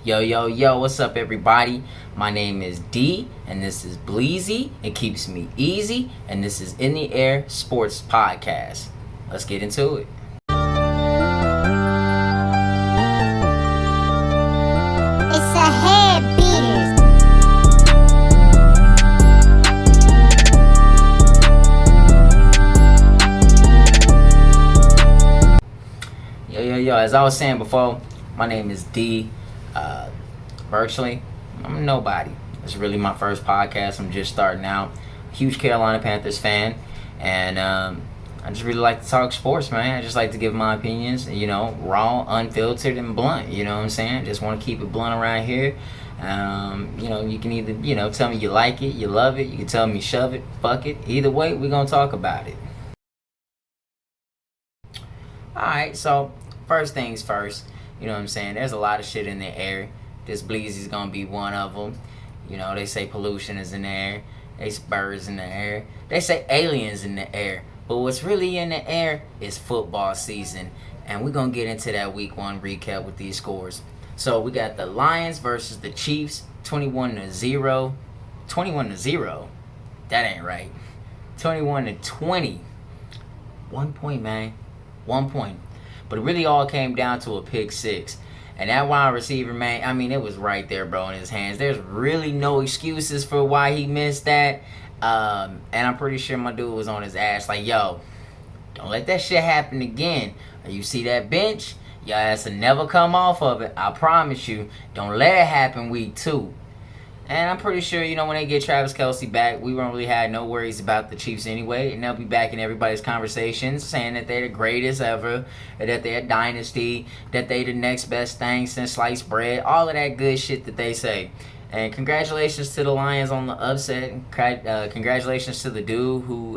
Yo, yo, yo, what's up, everybody? My name is D, and this is Bleezy. It keeps me easy, and this is In the Air Sports Podcast. Let's get into it. It's a head beaters. Yo, as I was saying before, my name is D. Virtually, I'm a nobody. It's really my first podcast. I'm just starting out. Huge Carolina Panthers fan, and I just really like to talk sports, man. I just like to give my opinions, raw, unfiltered, and blunt. You know what I'm saying? Just want to keep it blunt around here. You can either, tell me you like it, you love it. You can tell me shove it, fuck it. Either way, we're going to talk about it. Alright, so first things first, you know what I'm saying? There's a lot of shit in the air. This Bleezy's gonna be one of them. They say pollution is in the air. They say birds in the air. They say aliens in the air. But what's really in the air is football season. And we're gonna get into that week 1 recap with these scores. So we got the Lions versus the Chiefs, 21-0. 21-0? That ain't right. 21-20. 1 point, man. 1 point. But it really all came down to a pick six. And that wide receiver, man, I mean, it was right there, bro, in his hands. There's really no excuses for why he missed that. And I'm pretty sure my dude was on his ass like, yo, don't let that shit happen again. You see that bench? Your ass will never come off of it. I promise you. Don't let it happen week 2. And I'm pretty sure, when they get Travis Kelce back, we won't really have no worries about the Chiefs anyway. And they'll be back in everybody's conversations saying that they're the greatest ever, that they're a dynasty, that they the next best thing since sliced bread, all of that good shit that they say. And congratulations to the Lions on the upset. Congratulations to the dude who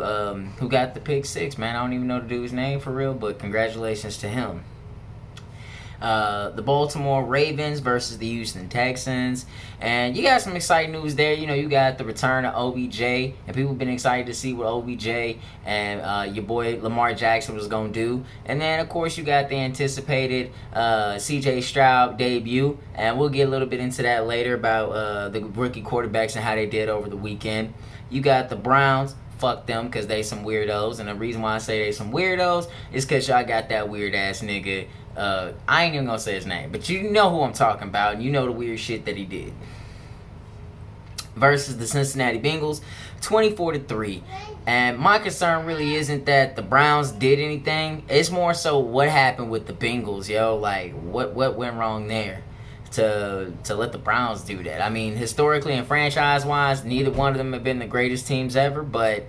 got the pick six, man. I don't even know the dude's name for real, but congratulations to him. The Baltimore Ravens versus the Houston Texans, and you got some exciting news there. You got the return of OBJ, and people have been excited to see what OBJ and your boy Lamar Jackson was going to do. And then, of course, you got the anticipated CJ Stroud debut, and we'll get a little bit into that later about the rookie quarterbacks and how they did over the weekend. You got the Browns. Fuck them, because they some weirdos. And the reason why I say they some weirdos is because y'all got that weird-ass nigga. I ain't even going to say his name, but you know who I'm talking about. And you know the weird shit that he did. Versus the Cincinnati Bengals, 24-3. And my concern really isn't that the Browns did anything. It's more so what happened with the Bengals, yo. Like, what went wrong there to let the Browns do that? I mean, historically and franchise-wise, neither one of them have been the greatest teams ever, but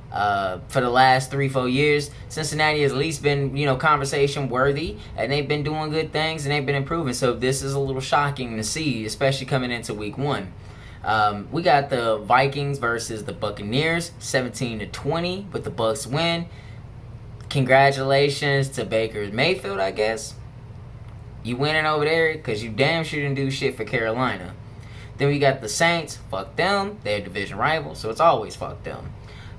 for the last 3-4 years, Cincinnati has at least been, conversation worthy, and they've been doing good things, and they've been improving. So this is a little shocking to see, especially coming into week 1. We got the Vikings versus the Buccaneers, 17-20, but the Bucs win. Congratulations to Baker Mayfield, I guess. You winning over there because you damn sure didn't do shit for Carolina. Then we got the Saints. Fuck them. They're division rivals, so it's always fuck them.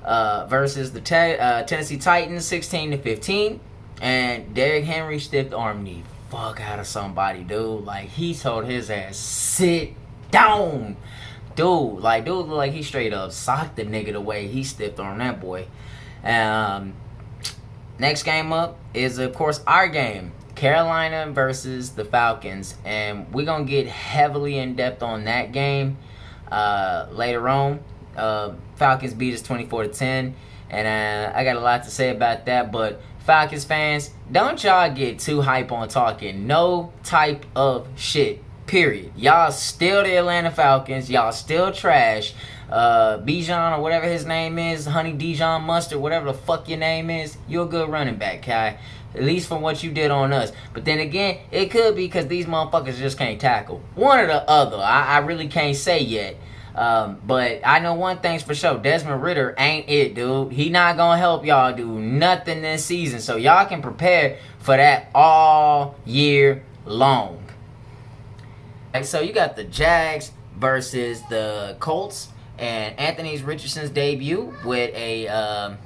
Versus the Tennessee Titans, 16-15. And Derrick Henry stiff-armed the fuck out of somebody, dude. Like, he told his ass, sit down. Dude looked like he straight up socked the nigga the way he stiff-armed that boy. Next game up is, of course, our game. Carolina versus the Falcons. And we're going to get heavily in-depth on that game later on. Falcons beat us 24-10, and I got a lot to say about that, but Falcons fans, don't y'all get too hype on talking no type of shit, period. Y'all still the Atlanta Falcons, y'all still trash. Bijan or whatever his name is, Honey Dijon Mustard, whatever the fuck your name is, you're a good running back, Kai. At least from what you did on us. But then again, it could be because these motherfuckers just can't tackle. One or the other, I really can't say yet. But I know one thing's for sure. Desmond Ridder ain't it, dude. He not gonna help y'all do nothing this season. So y'all can prepare for that all year long. And so you got the Jags versus the Colts. And Anthony Richardson's debut with a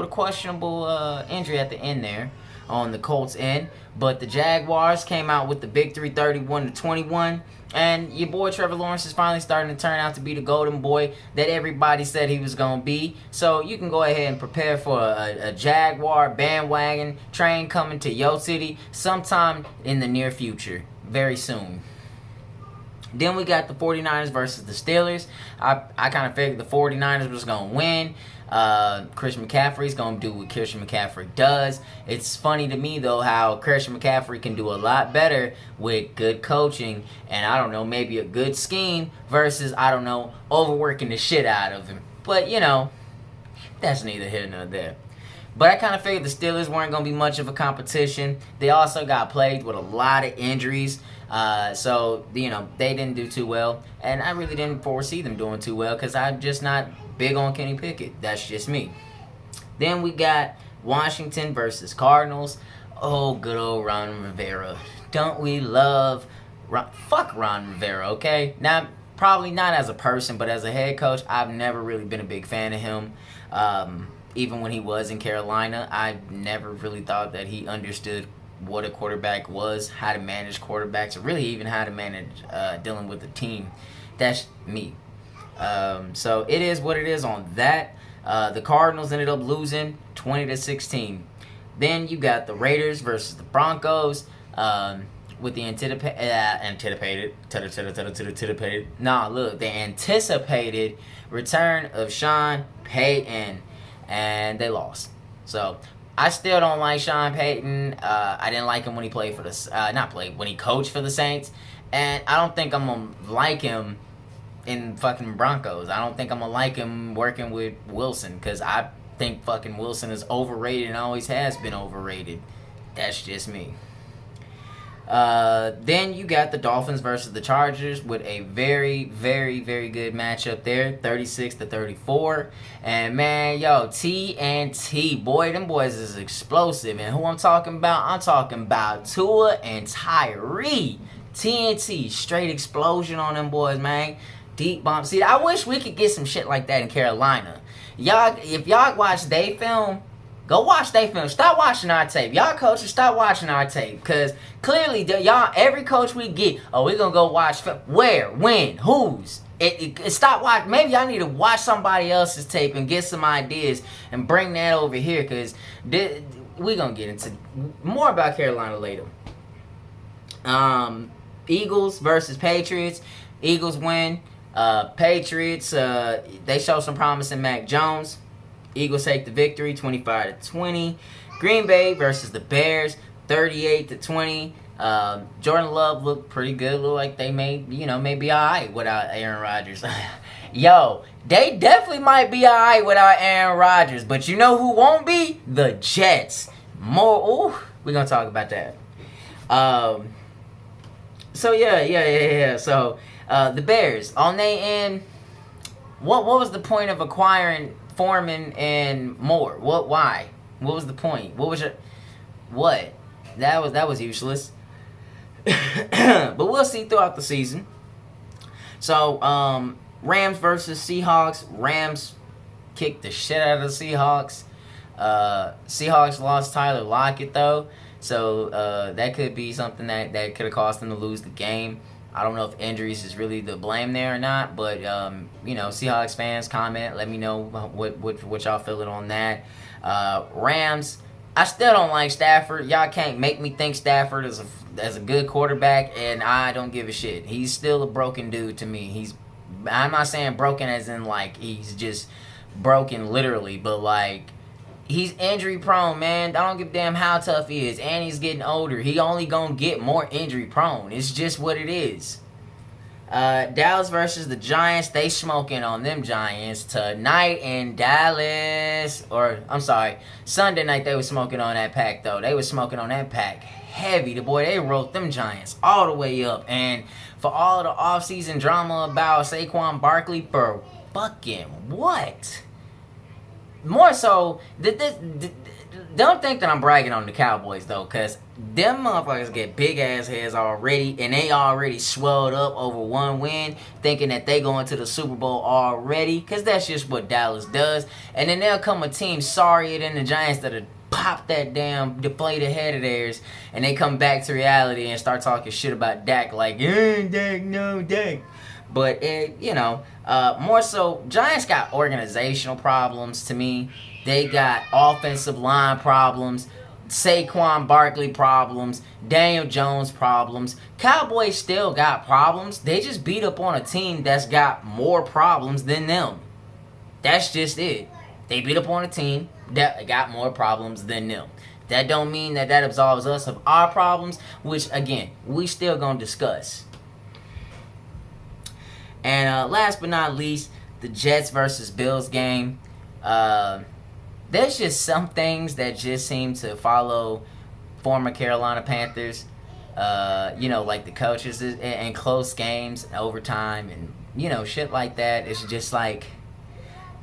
questionable injury at the end there. on the Colts end. But the Jaguars came out with the victory 31-21. And your boy Trevor Lawrence is finally starting to turn out to be the golden boy that everybody said he was going to be. So you can go ahead and prepare for a Jaguar bandwagon train coming to your city sometime in the near future. Very soon. Then we got the 49ers versus the Steelers. I kind of figured the 49ers was going to win. Christian McCaffrey's going to do what Christian McCaffrey does. It's funny to me, though, how Christian McCaffrey can do a lot better with good coaching and, I don't know, maybe a good scheme versus, I don't know, overworking the shit out of him. But, you know, that's neither here nor there. But I kind of figured the Steelers weren't going to be much of a competition. They also got plagued with a lot of injuries. So, you know, they didn't do too well. And I really didn't foresee them doing too well because I'm just not big on Kenny Pickett. That's just me. Then we got Washington versus Cardinals. Oh, good old Ron Rivera. Don't we love fuck Ron Rivera, okay? Now, probably not as a person, but as a head coach, I've never really been a big fan of him. Even when he was in Carolina, I never really thought that he understood what a quarterback was, how to manage quarterbacks, or really even how to manage dealing with a team. That's me. So it is what it is on that. The Cardinals ended up losing 20-16. Then you got the Raiders versus the Broncos with the anticipated return of Sean Payton, and they lost. So I still don't like Sean Payton. I didn't like him when he played for the when he coached for the Saints, and I don't think I'm gonna like him in fucking Broncos. I don't think I'm gonna like him working with Wilson because I think fucking Wilson is overrated and always has been overrated. That's just me. Then you got the Dolphins versus the Chargers with a very, very, very good matchup there, 36-34. And man, yo, TNT, boy, them boys is explosive. And who I'm talking about? I'm talking about Tua and Tyree. TNT, straight explosion on them boys, man. Deep bomb. See, I wish we could get some shit like that in Carolina. Y'all, if y'all watch they film, go watch they film. Stop watching our tape. Y'all coaches, stop watching our tape. Because clearly, y'all, every coach we get, oh, we're going to go watch film. Where? When? Whose? Stop watching. Maybe I need to watch somebody else's tape and get some ideas and bring that over here. Because we're going to get into more about Carolina later. Eagles versus Patriots. Eagles win. Patriots, they show some promise in Mac Jones. Eagles take the victory, 25-20. Green Bay versus the Bears, 38-20. Jordan Love looked pretty good. Looked like they may be all right without Aaron Rodgers. Yo, they definitely might be all right without Aaron Rodgers. But you know who won't be? The Jets. We're going to talk about that. So, yeah. So, the Bears, on their end, what was the point of acquiring Foreman and Moore? Why? What was the point? What? That was useless. But we'll see throughout the season. So, Rams versus Seahawks. Rams kicked the shit out of the Seahawks. Seahawks lost Tyler Lockett, though. So, that could be something that could have cost them to lose the game. I don't know if injuries is really the blame there or not, but, Seahawks fans, comment. Let me know what y'all feeling on that. Rams, I still don't like Stafford. Y'all can't make me think Stafford is a good quarterback, and I don't give a shit. He's still a broken dude to me. I'm not saying broken as in, like, he's just broken literally, but, like, he's injury prone, man. I don't give a damn how tough he is. And he's getting older. He only gonna get more injury prone. It's just what it is. Dallas versus the Giants. They smoking on them Giants tonight in Dallas. Or, I'm sorry, Sunday night they was smoking on that pack, though. They was smoking on that pack heavy. They wrote them Giants all the way up. And for all of the offseason drama about Saquon Barkley, for fucking what? More so, don't think that I'm bragging on the Cowboys, though, because them motherfuckers get big-ass heads already, and they already swelled up over one win, thinking that they going to the Super Bowl already, because that's just what Dallas does. And then there'll come a team sorrier than the Giants that'll pop that damn deflated head of theirs, and they come back to reality and start talking shit about Dak like, Dak, no Dak. But more so, Giants got organizational problems to me. They got offensive line problems, Saquon Barkley problems, Daniel Jones problems. Cowboys still got problems. They just beat up on a team that's got more problems than them. That's just it. They beat up on a team that got more problems than them. That don't mean that absolves us of our problems, which, again, we still gonna discuss. And last but not least, the Jets versus Bills game. There's just some things that just seem to follow former Carolina Panthers. Like the coaches and close games, and overtime, and shit like that. It's just like,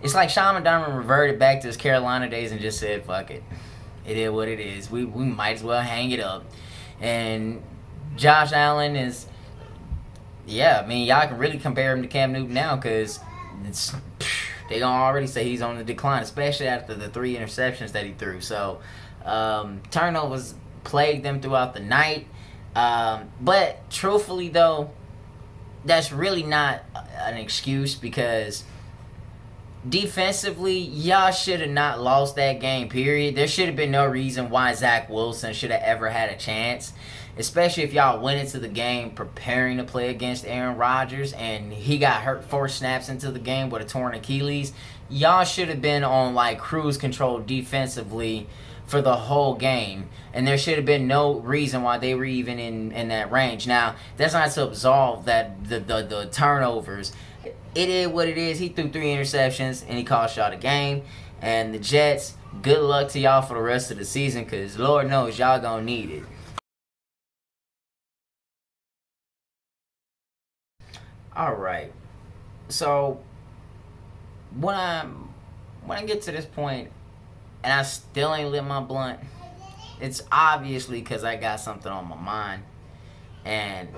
it's like Sean McDermott reverted back to his Carolina days and just said, "Fuck it, it is what it is. We might as well hang it up." And Josh Allen is, y'all can really compare him to Cam Newton now, because they gonna already say he's on the decline, especially after the 3 interceptions that he threw. So turnovers plagued them throughout the night. But truthfully, though, that's really not an excuse, because defensively, y'all should have not lost that game, period. There should have been no reason why Zach Wilson should have ever had a chance, especially if y'all went into the game preparing to play against Aaron Rodgers and he got hurt 4 snaps into the game with a torn Achilles. Y'all should have been on like cruise control defensively for the whole game, and there should have been no reason why they were even in that range. Now, that's not to absolve that the turnovers. It is what it is. He threw 3 interceptions and he cost y'all the game. And the Jets, good luck to y'all for the rest of the season, because Lord knows y'all gonna need it. Alright. So when I get to this point and I still ain't lit my blunt, it's obviously because I got something on my mind. And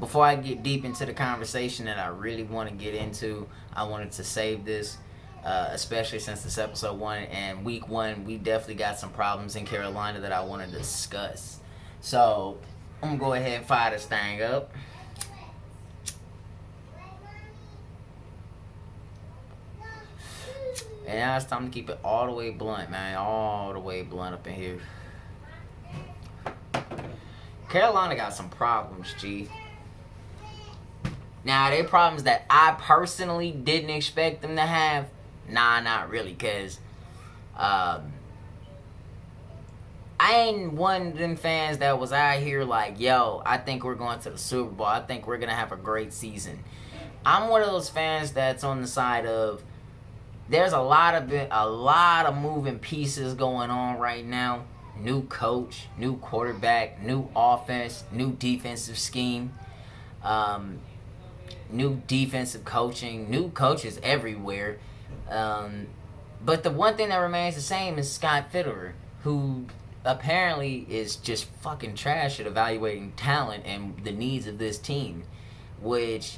before I get deep into the conversation that I really want to get into, I wanted to save this, especially since this episode 1 and week 1, we definitely got some problems in Carolina that I want to discuss. So I'm going to go ahead and fire this thing up. And now it's time to keep it all the way blunt, man. All the way blunt up in here. Carolina got some problems, G. Now, they problems that I personally didn't expect them to have. Nah, not really, because I ain't one of them fans that was out here like, yo, I think we're going to the Super Bowl. I think we're going to have a great season. I'm one of those fans that's on the side of, there's a lot of moving pieces going on right now. New coach, new quarterback, new offense, new defensive scheme. New defensive coaching, new coaches everywhere. But the one thing that remains the same is Scott Fitterer, who apparently is just fucking trash at evaluating talent and the needs of this team, which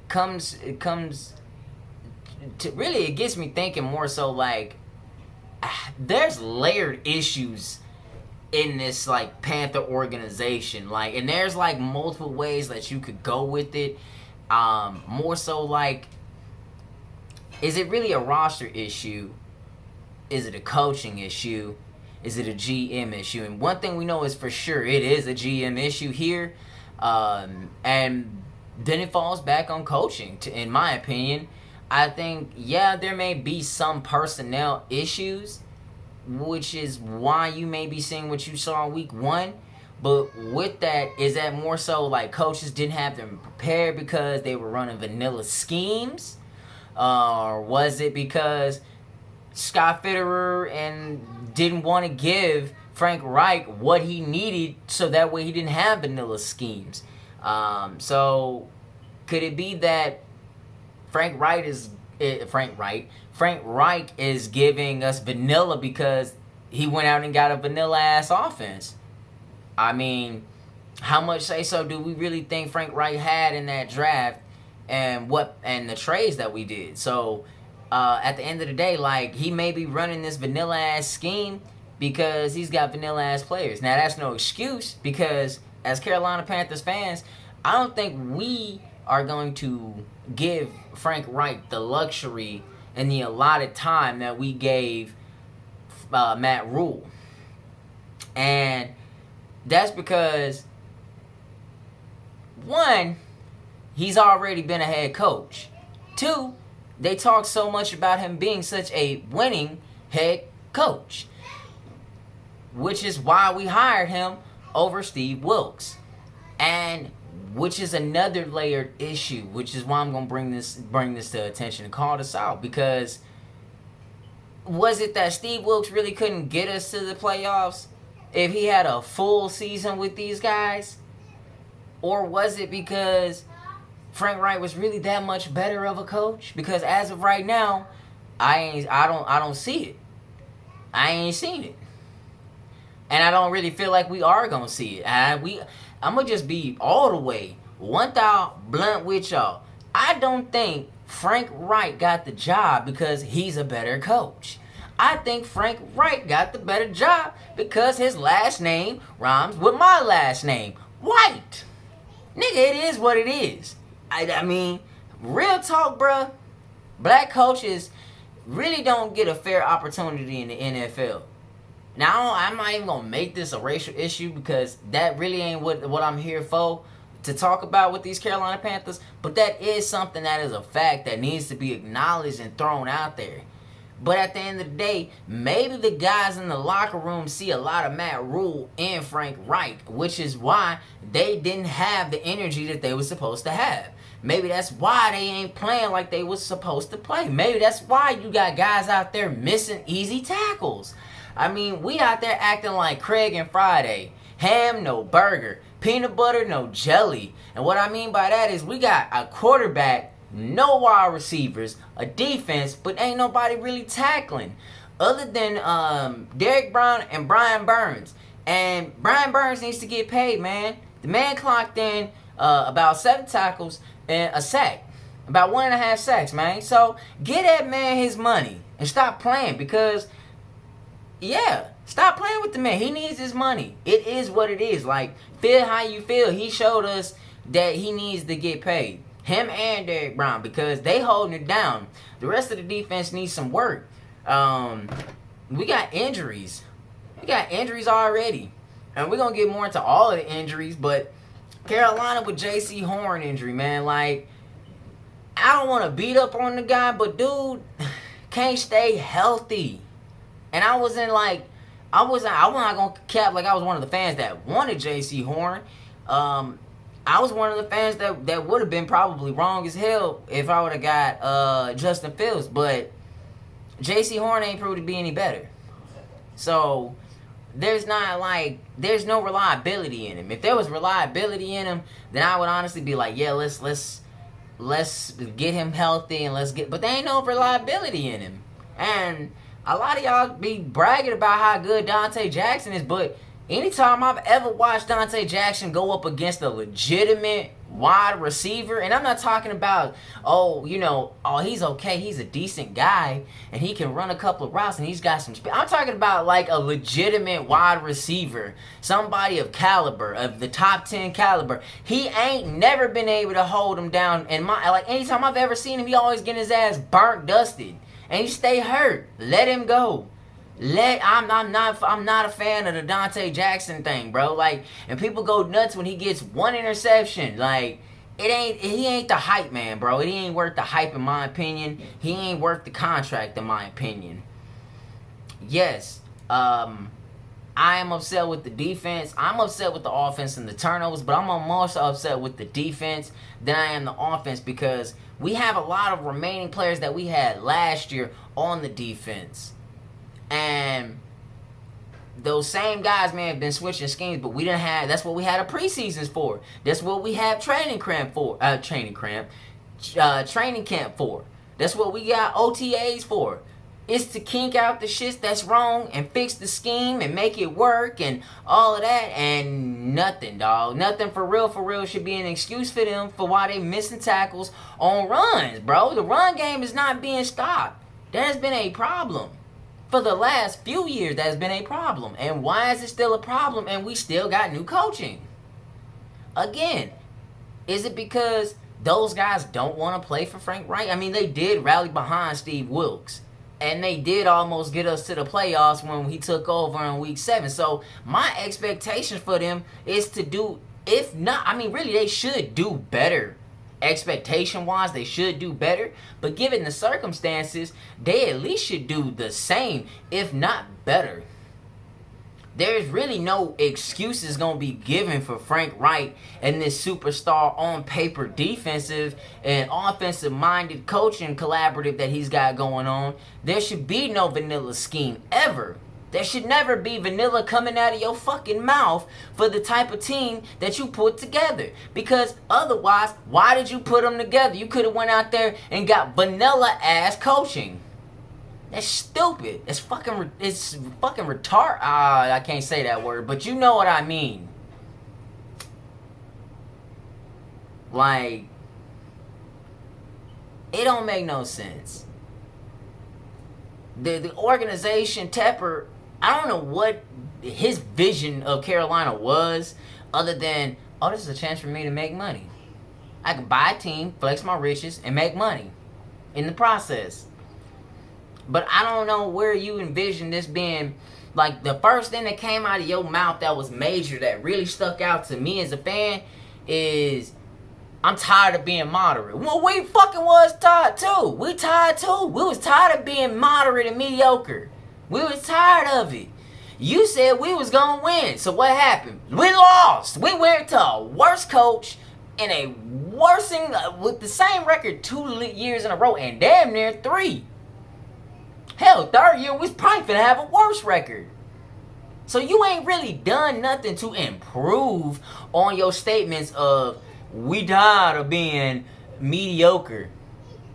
comes to really, it gets me thinking more so like, there's layered issues in this like Panther organization, like, and there's like multiple ways that you could go with it. More so like, is it really a roster issue? Is it a coaching issue? Is it a GM issue? And one thing we know is for sure it is a GM issue here. And then it falls back on coaching, in my opinion. I think, yeah, there may be some personnel issues, which is why you may be seeing what you saw in week 1. But with that, is that more so like coaches didn't have them prepared because they were running vanilla schemes? Or was it because Scott Fitterer and didn't want to give Frank Reich what he needed so that way he didn't have vanilla schemes? So could it be that Frank Reich is giving us vanilla because he went out and got a vanilla ass offense? I mean, how much say so do we really think Frank Reich had in that draft and the trades that we did? So at the end of the day, like, he may be running this vanilla ass scheme because he's got vanilla ass players. Now that's no excuse, because as Carolina Panthers fans, I don't think we are going to give Frank Reich the luxury and the allotted time that we gave Matt Rule. And that's because, one, he's already been a head coach. Two, they talk so much about him being such a winning head coach, which is why we hired him over Steve Wilkes. And which is another layered issue, which is why I'm going to bring this to attention and call this out. Because was it that Steve Wilkes really couldn't get us to the playoffs if he had a full season with these guys? Or was it because Frank Reich was really that much better of a coach? Because as of right now, I don't see it. I ain't seen it. And I don't really feel like we are going to see it. I'm going to just be all the way 1,000 blunt with y'all. I don't think Frank Reich got the job because he's a better coach. I think Frank Reich got the better job because his last name rhymes with my last name, White. Nigga, it is what it is. I mean, real talk, bruh. Black coaches really don't get a fair opportunity in the NFL. Now, I'm not even going to make this a racial issue because that really ain't what I'm here for, to talk about with these Carolina Panthers. But that is something that is a fact that needs to be acknowledged and thrown out there. But at the end of the day, maybe the guys in the locker room see a lot of Matt Rule and Frank Reich, which is why they didn't have the energy that they were supposed to have. Maybe that's why they ain't playing like they was supposed to play. Maybe that's why you got guys out there missing easy tackles. I mean, we out there acting like Craig and Friday. Ham, no burger. Peanut butter, no jelly. And what I mean by that is we got a quarterback, no wide receivers, a defense, but ain't nobody really tackling. Other than Derek Brown and Brian Burns. And Brian Burns needs to get paid, man. The man clocked in about 7 tackles and a sack. About 1.5 sacks, man. So get that man his money and stop playing because... yeah, stop playing with the man. He needs his money. It is what it is. Like, feel how you feel. He showed us that he needs to get paid. Him and Derek Brown, because they holding it down. The rest of the defense needs some work. We got injuries. We got injuries already. And we're going to get more into all of the injuries. But Carolina with J.C. Horn injury, man. Like, I don't want to beat up on the guy, but dude can't stay healthy. And I wasn't I'm not going to cap like I was one of the fans that wanted J.C. Horn. I was one of the fans that would have been probably wrong as hell if I would have got Justin Fields. But J.C. Horn ain't proved to be any better. So there's no reliability in him. If there was reliability in him, then I would honestly be like, yeah, let's get him healthy and but there ain't no reliability in him. And a lot of y'all be bragging about how good Dante Jackson is, but anytime I've ever watched Dante Jackson go up against a legitimate wide receiver, and I'm not talking about, he's okay, he's a decent guy, and he can run a couple of routes, and he's got some speed. I'm talking about like a legitimate wide receiver, somebody of caliber, of the top 10 caliber. He ain't never been able to hold him down. And anytime I've ever seen him, he always getting his ass burnt, dusted. And he stay hurt. Let him go. I'm not a fan of the Dante Jackson thing, bro. Like, and people go nuts when he gets one interception. Like, he ain't the hype man, bro. He ain't worth the hype in my opinion. He ain't worth the contract in my opinion. Yes, I am upset with the defense. I'm upset with the offense and the turnovers, but I'm more so upset with the defense than I am the offense because we have a lot of remaining players that we had last year on the defense. And those same guys may have been switching schemes, but we didn't have. That's what we had a preseasons for. That's what we have training camp for. Training camp for. That's what we got OTAs for. It's to kink out the shit that's wrong and fix the scheme and make it work and all of that. And nothing, dog. Nothing for real should be an excuse for them for why they missing tackles on runs, bro. The run game is not being stopped. That has been a problem For the last few years, that's been a problem. And why is it still a problem and we still got new coaching? Again, is it because those guys don't want to play for Frank Reich? I mean, they did rally behind Steve Wilkes. And they did almost get us to the playoffs when he took over in week 7. So my expectations for them is to do, if not, I mean, really, they should do better. Expectation-wise, they should do better. But given the circumstances, they at least should do the same, if not better. There's really no excuses going to be given for Frank Reich and this superstar on paper defensive and offensive minded coaching collaborative that he's got going on. There should be no vanilla scheme ever. There should never be vanilla coming out of your fucking mouth for the type of team that you put together. Because otherwise, why did you put them together? You could have went out there and got vanilla ass coaching. That's stupid. It's fucking retard. I can't say that word, but you know what I mean. Like, it don't make no sense. The organization, Tepper, I don't know what his vision of Carolina was, other than, oh, this is a chance for me to make money. I can buy a team, flex my riches, and make money in the process. But I don't know where you envision this being. Like, the first thing that came out of your mouth that was major, that really stuck out to me as a fan, is, I'm tired of being moderate. Well, we fucking was tired too. We tired too. We was tired of being moderate and mediocre. We was tired of it. You said we was gonna win. So what happened? We lost. We went to a worse coach and a worsening with the same record 2 years in a row and damn near 3. Hell, 3rd year, we was probably finna have a worse record. So you ain't really done nothing to improve on your statements of, we tired of being mediocre.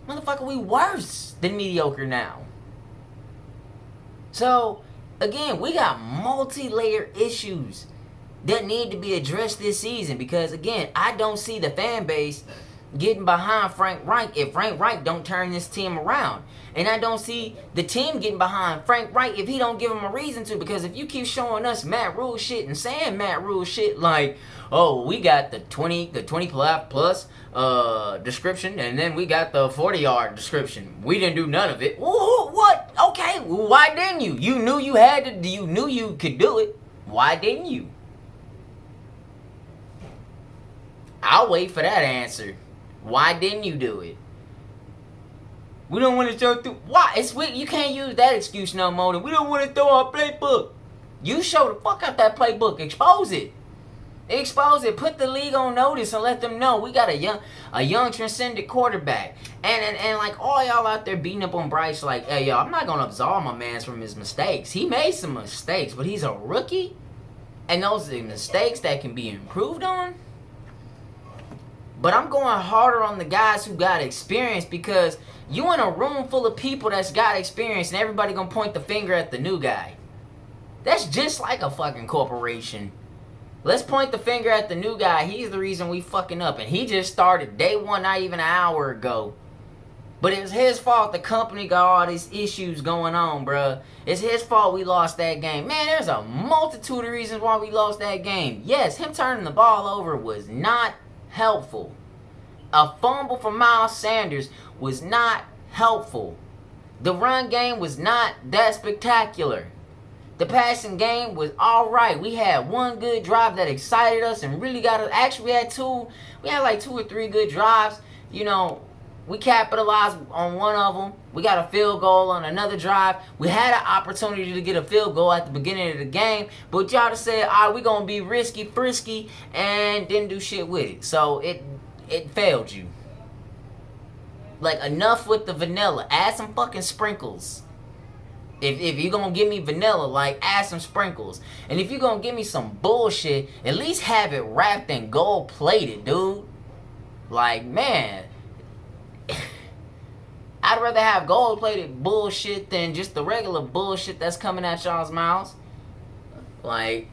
Motherfucker, we worse than mediocre now. So, again, we got multi-layer issues that need to be addressed this season. Because, again, I don't see the fan base getting behind Frank Reich if Frank Reich don't turn this team around. And I don't see the team getting behind Frank Reich if he don't give them a reason to. Because if you keep showing us Matt Rule shit and saying Matt Rule shit like, oh, we got the 20 plus description, and then we got the 40-yard description. We didn't do none of it. What? Okay, why didn't you? You knew you had to. You knew you could do it. Why didn't you? I'll wait for that answer. Why didn't you do it? We don't want to show through. Why? You can't use that excuse no more. We don't want to throw our playbook. You show the fuck out that playbook. Expose it. Expose it. Put the league on notice and let them know we got a young transcendent quarterback. And like all y'all out there beating up on Bryce like, hey, yo, I'm not going to absolve my man from his mistakes. He made some mistakes, but he's a rookie. And those are the mistakes that can be improved on. But I'm going harder on the guys who got experience, because you in a room full of people that's got experience and everybody going to point the finger at the new guy. That's just like a fucking corporation. Let's point the finger at the new guy. He's the reason we fucking up. And he just started day one, not even an hour ago. But it's his fault the company got all these issues going on, bruh. It's his fault we lost that game. Man, there's a multitude of reasons why we lost that game. Yes, him turning the ball over was not helpful. A fumble from Miles Sanders was not helpful. The run game was not that spectacular. The passing game was alright. We had one good drive that excited us and really got us. Actually, we had like 2 or 3 good drives. You know, we capitalized on one of them. We got a field goal on another drive. We had an opportunity to get a field goal at the beginning of the game, but y'all just said, all right, we're going to be risky, frisky, and didn't do shit with it. So it failed you. Like, enough with the vanilla. Add some fucking sprinkles. If you're going to give me vanilla, like, add some sprinkles. And if you're going to give me some bullshit, at least have it wrapped and gold-plated, dude. Like, man, I'd rather have gold-plated bullshit than just the regular bullshit that's coming at y'all's mouths. Like,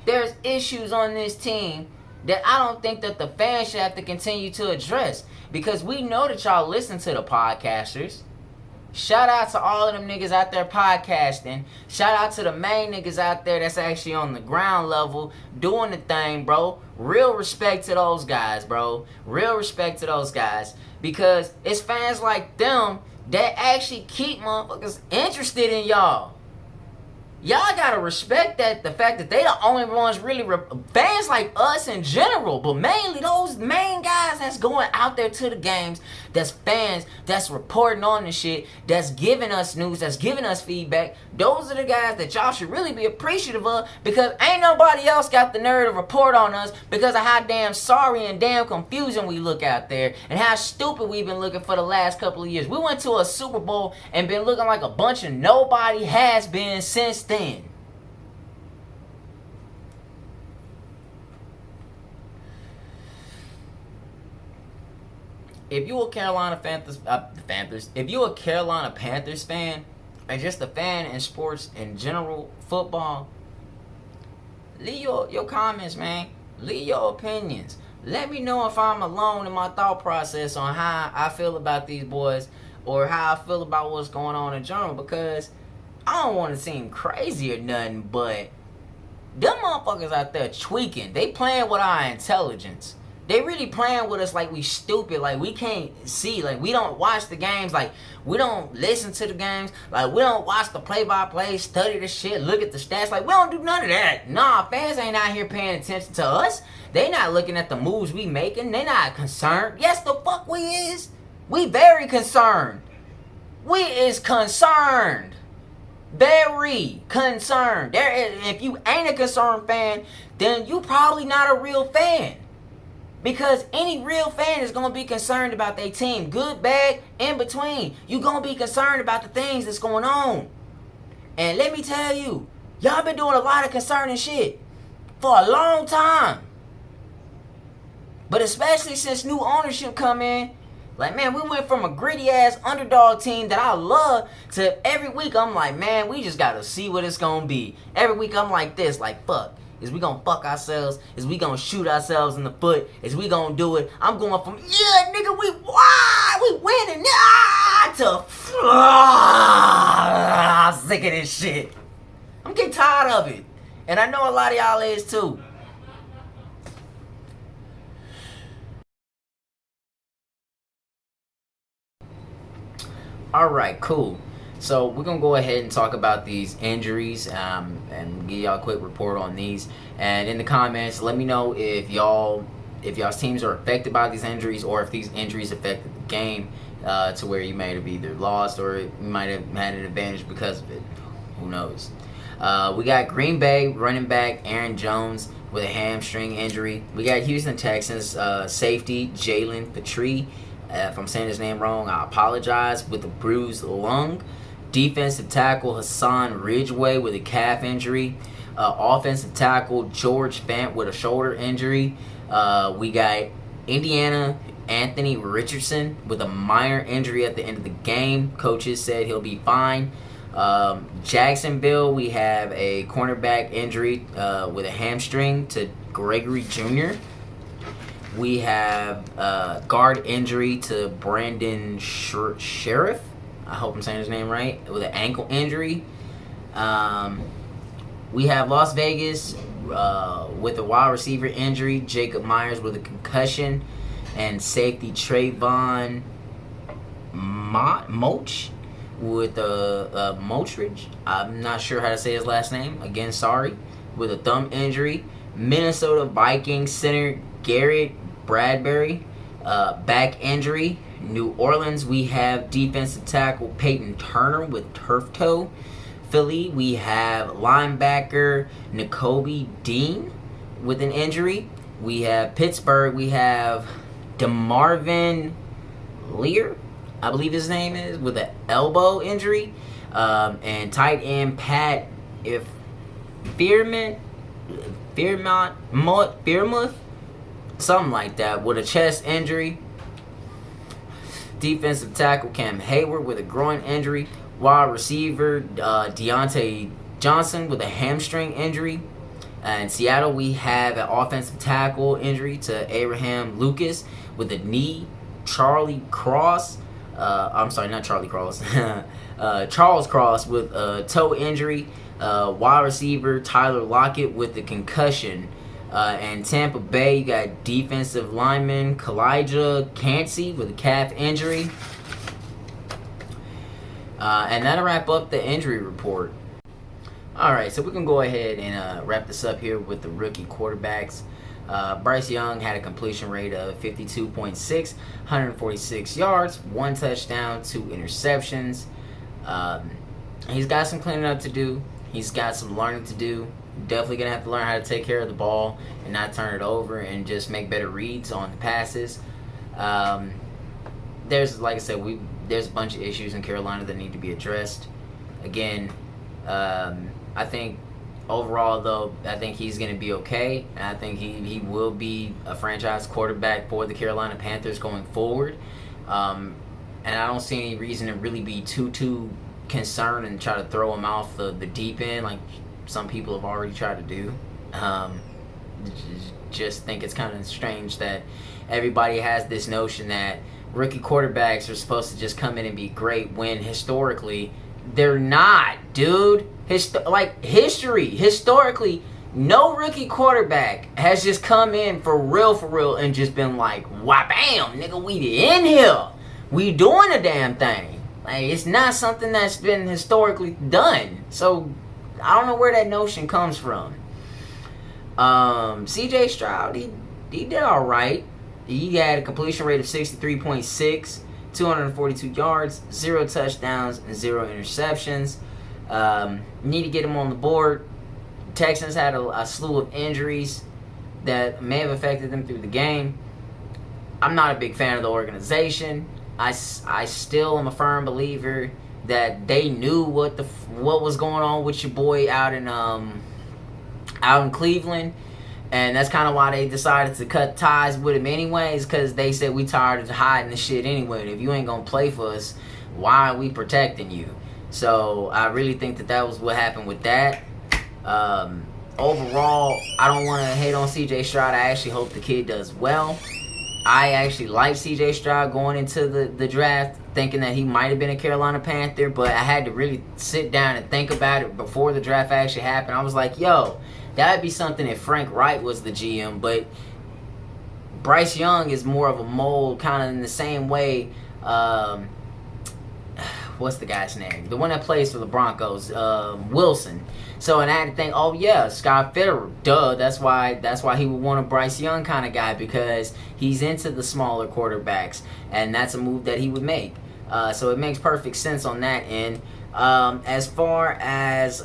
there's issues on this team that I don't think that the fans should have to continue to address. Because we know that y'all listen to the podcasters. Shout out to all of them niggas out there podcasting. Shout out to the main niggas out there that's actually on the ground level doing the thing, bro. Real respect to those guys, bro. Real respect to those guys. Because it's fans like them that actually keep motherfuckers interested in y'all. Y'all gotta respect that, the fact that they the only ones really fans like us in general, but mainly those main guys that's going out there to the games, that's fans, that's reporting on the shit, that's giving us news, that's giving us feedback. Those are the guys that y'all should really be appreciative of, because ain't nobody else got the nerve to report on us because of how damn sorry and damn confusing we look out there and how stupid we've been looking for the last couple of years. We went to a Super Bowl and been looking like a bunch of nobody has been since then. If you a Carolina Panthers, if you a Carolina Panthers fan, and just a fan in sports in general, football, leave your comments, man. Leave your opinions. Let me know if I'm alone in my thought process on how I feel about these boys or how I feel about what's going on in general, because I don't want to seem crazy or nothing, but them motherfuckers out there tweaking. They playing with our intelligence. They really playing with us like we stupid, like we can't see, like we don't watch the games, like we don't listen to the games, like we don't watch the play-by-play, study the shit, look at the stats, like we don't do none of that. Nah, fans ain't out here paying attention to us. They not looking at the moves we making. They not concerned. Yes, the fuck we is. We very concerned. We is concerned. Very concerned. If you ain't a concerned fan, then you probably not a real fan. Because any real fan is going to be concerned about their team. Good, bad, in between. You going to be concerned about the things that's going on. And let me tell you, y'all been doing a lot of concerning shit for a long time. But especially since new ownership come in, like, man, we went from a gritty-ass underdog team that I love to every week I'm like, man, we just got to see what it's going to be. Every week I'm like this, like, fuck. Is we gonna fuck ourselves? Is we gonna shoot ourselves in the foot? Is we gonna do it? I'm going from, yeah, nigga, we winning, to, I'm sick of this shit. I'm getting tired of it. And I know a lot of y'all is too. Alright, cool. So we're going to go ahead and talk about these injuries and give y'all a quick report on these. And in the comments, let me know if y'all's teams are affected by these injuries, or if these injuries affected the game to where you might have either lost or you might have had an advantage because of it. Who knows? We got Green Bay running back Aaron Jones with a hamstring injury. We got Houston Texans safety Jalen Petrie. If I'm saying his name wrong, I apologize, with a bruised lung. Defensive tackle Hassan Ridgeway with a calf injury. Offensive tackle George Fant with a shoulder injury. We got Indiana Anthony Richardson with a minor injury at the end of the game. Coaches said he'll be fine. Jacksonville, we have a cornerback injury with a hamstring to Gregory Jr. We have guard injury to Brandon Sheriff. I hope I'm saying his name right, with an ankle injury. We have Las Vegas with a wide receiver injury, Jacob Myers with a concussion, and safety Trayvon Moch with a Mottridge. I'm not sure how to say his last name. Again, sorry. With a thumb injury. Minnesota Vikings center Garrett Bradbury, back injury. New Orleans, we have defensive tackle Peyton Turner with turf toe. Philly, we have linebacker Nakobe Dean with an injury. We have Pittsburgh, we have DeMarvin Lear, I believe his name is, with an elbow injury. And tight end Pat Fearmouth, something like that, with a chest injury. Defensive tackle Cam Hayward with a groin injury. Wide receiver Deontay Johnson with a hamstring injury. In Seattle, we have an offensive tackle injury to Abraham Lucas with a knee. Charlie Cross I'm sorry, not Charlie Cross. Charles Cross with a toe injury. Wide receiver Tyler Lockett with the concussion. And Tampa Bay, you got defensive lineman Kalijah Cansey with a calf injury. And that'll wrap up the injury report. Alright, so we can go ahead and wrap this up here with the rookie quarterbacks. Bryce Young had a completion rate of 52.6, 146 yards, 1 touchdown, 2 interceptions. He's got some cleaning up to do. He's got some learning to do. Definitely going to have to learn how to take care of the ball and not turn it over and just make better reads on the passes. There's, like I said, there's a bunch of issues in Carolina that need to be addressed. Again, I think overall, though, I think he's going to be okay. And I think he will be a franchise quarterback for the Carolina Panthers going forward. And I don't see any reason to really be too concerned and try to throw him off the deep end like some people have already tried to do. Just think it's kind of strange that everybody has this notion that rookie quarterbacks are supposed to just come in and be great when historically they're not, dude. Historically, no rookie quarterback has just come in for real and just been like, wah bam, nigga, we in here. We doing a damn thing. Like, it's not something that's been historically done. So I don't know where that notion comes from. CJ Stroud, he did all right. He had a completion rate of 63.6, 242 yards, 0 touchdowns, and 0 interceptions. Need to get him on the board. Texans had a slew of injuries that may have affected them through the game. I'm not a big fan of the organization. I still am a firm believer that they knew what was going on with your boy out in Cleveland, and that's kind of why they decided to cut ties with him anyways, because they said we tired of hiding the shit anyway. And if you ain't gonna play for us, why are we protecting you? So I really think that was what happened with that. Overall, I don't want to hate on CJ Stroud. I actually hope the kid does well. I actually like CJ Stroud going into the draft, thinking that he might have been a Carolina Panther, but I had to really sit down and think about it before the draft actually happened. I was like, yo, that would be something if Frank Wright was the GM, but Bryce Young is more of a mold, kind of in the same way. What's the guy's name? The one that plays for the Broncos, Wilson. So, and I had to think, oh yeah, Scott Fitterer, duh. That's why he would want a Bryce Young kind of guy, because he's into the smaller quarterbacks, and that's a move that he would make. So it makes perfect sense on that end. As far as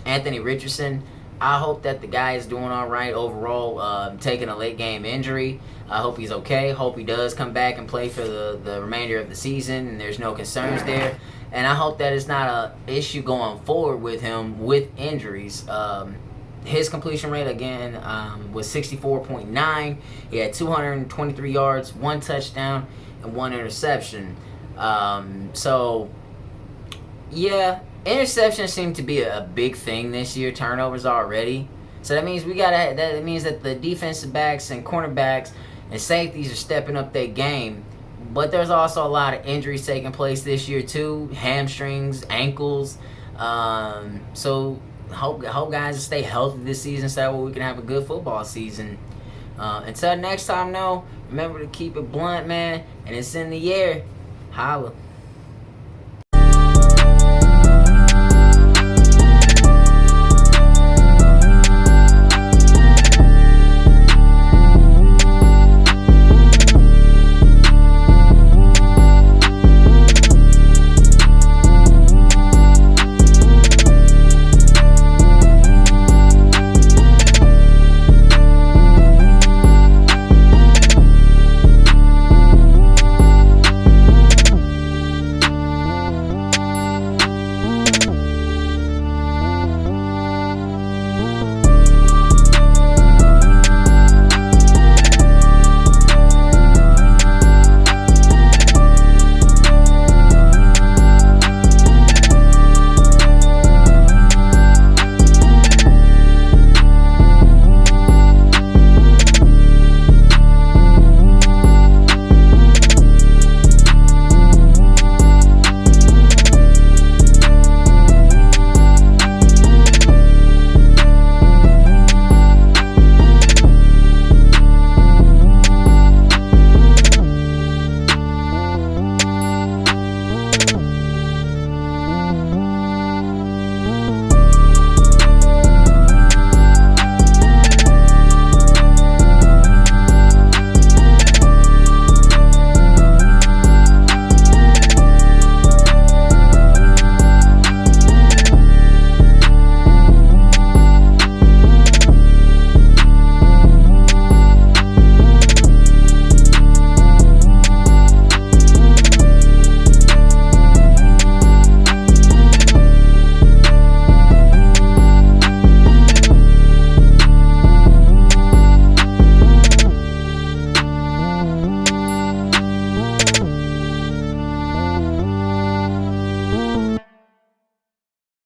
Anthony Richardson, I hope that the guy is doing all right overall, taking a late game injury. I hope he's okay. Hope he does come back and play for the remainder of the season and there's no concerns there. And I hope that it's not an issue going forward with him with injuries. His completion rate, again, was 64.9. He had 223 yards, 1 touchdown, and 1 interception. So, yeah, interceptions seem to be a big thing this year, turnovers already. So that means that means that the defensive backs and cornerbacks and safeties are stepping up their game. But there's also a lot of injuries taking place this year too, hamstrings, ankles. So hope guys stay healthy this season so that way we can have a good football season. Until next time, remember to keep it blunt, man, and it's in the air. Holla.